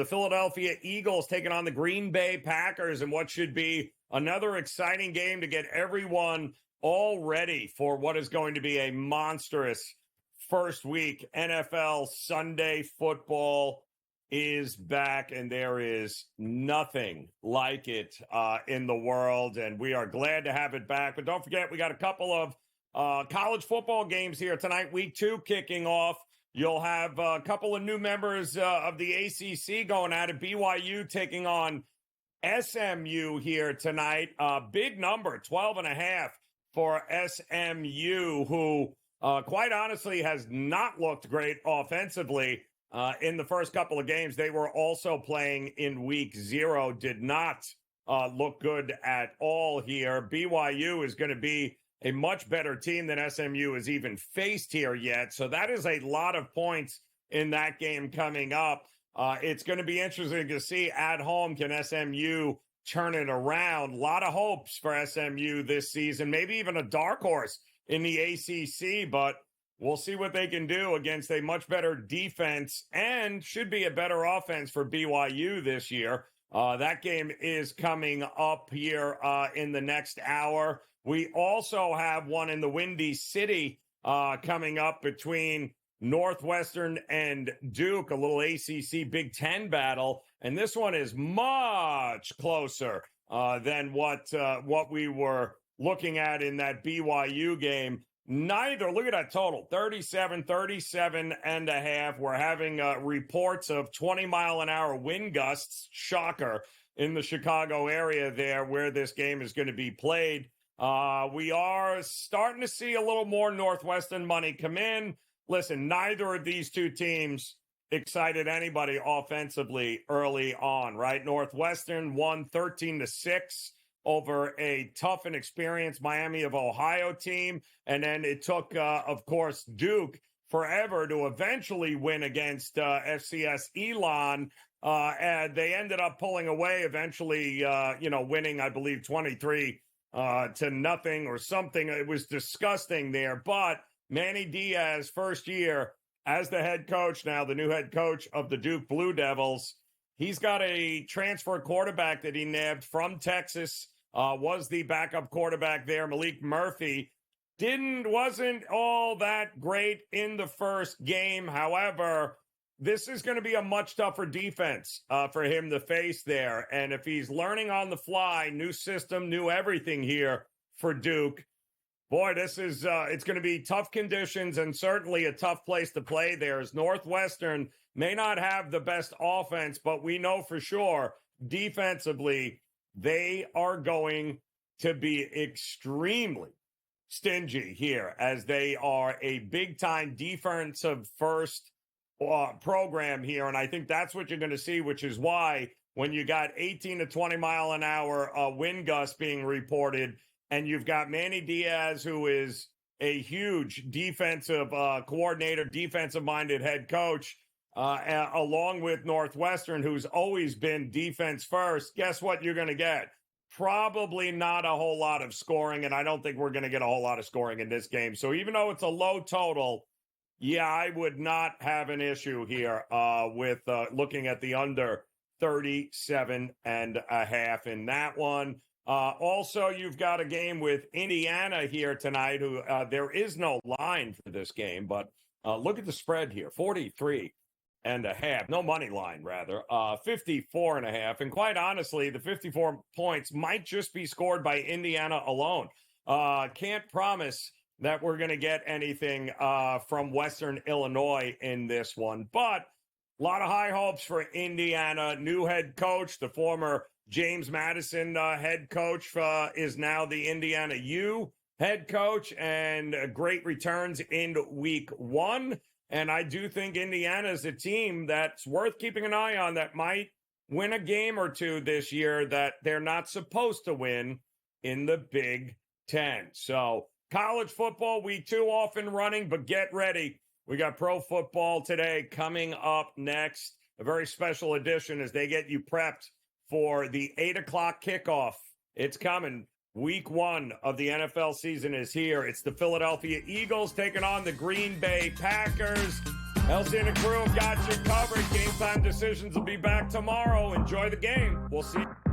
Philadelphia Eagles taking on the Green Bay Packers in what should be another exciting game to get everyone all ready for what is going to be a monstrous first week. NFL Sunday football is back, and there is nothing like it in the world, and we are glad to have it back. But don't forget, we got a couple of college football games here tonight, week 2 kicking off. You'll have a couple of new members of the ACC going at it. BYU taking on SMU here tonight. Big number, 12.5 for SMU, who quite honestly has not looked great offensively in the first couple of games. They were also playing in week 0, did not look good at all here. BYU is going to be a much better team than SMU has even faced here yet. So that is a lot of points in that game coming up. It's going to be interesting to see at home, can SMU turn it around? A lot of hopes for SMU this season, maybe even a dark horse in the ACC, but we'll see what they can do against a much better defense and should be a better offense for BYU this year. That game is coming up here in the next hour. We also have one in the Windy City coming up between Northwestern and Duke, a little ACC Big Ten battle. And this one is much closer than what we were looking at in that BYU game. Neither, look at that total, 37 and a half. We're having reports of 20-mile-an-hour wind gusts, shocker, in the Chicago area there where this game is going to be played. We are starting to see a little more Northwestern money come in. Listen, neither of these two teams excited anybody offensively early on, right? Northwestern won 13-6 over a tough and experienced Miami of Ohio team. And then it took, of course, Duke forever to eventually win against FCS Elon. And they ended up pulling away eventually, winning, I believe, 23 to nothing or something. It was disgusting there. But Manny Diaz, first year as the head coach, now the new head coach of the Duke Blue Devils, he's got a transfer quarterback that he nabbed from Texas, was the backup quarterback there. Malik Murphy wasn't all that great in the first game. However, this is going to be a much tougher defense for him to face there. And if he's learning on the fly, new system, new everything here for Duke, boy, this is it's going to be tough conditions and certainly a tough place to play there. As Northwestern may not have the best offense, but we know for sure defensively they are going to be extremely stingy here, as they are a big-time defensive first program here. And I think that's what you're going to see, which is why when you got 18 to 20 mile an hour wind gusts being reported, and you've got Manny Diaz, who is a huge defensive coordinator, defensive-minded head coach, along with Northwestern, who's always been defense first, guess what you're going to get? Probably not a whole lot of scoring, and I don't think we're going to get a whole lot of scoring in this game. So even though it's a low total, yeah, I would not have an issue here with looking at the under 37 and a half in that one. Also, you've got a game with Indiana here tonight, who there is no line for this game, but look at the spread here, 43 and a half, no money line rather, 54 and a half. And quite honestly, the 54 points might just be scored by Indiana alone. Can't promise that we're going to get anything from Western Illinois in this one, but a lot of high hopes for Indiana. New head coach, the former James Madison head coach, is now the Indiana U head coach, and great returns in week 1. And I do think Indiana is a team that's worth keeping an eye on, that might win a game or two this year that they're not supposed to win in the Big Ten. So college football, week 2 off and running, but get ready. We got pro football today coming up next. A very special edition as they get you prepped for the 8 o'clock kickoff It's coming. Week 1 of the NFL season is here. It's the Philadelphia Eagles taking on the Green Bay Packers. Elsie and the crew have got you covered. Game Time Decisions will be back tomorrow. Enjoy the game. We'll see you.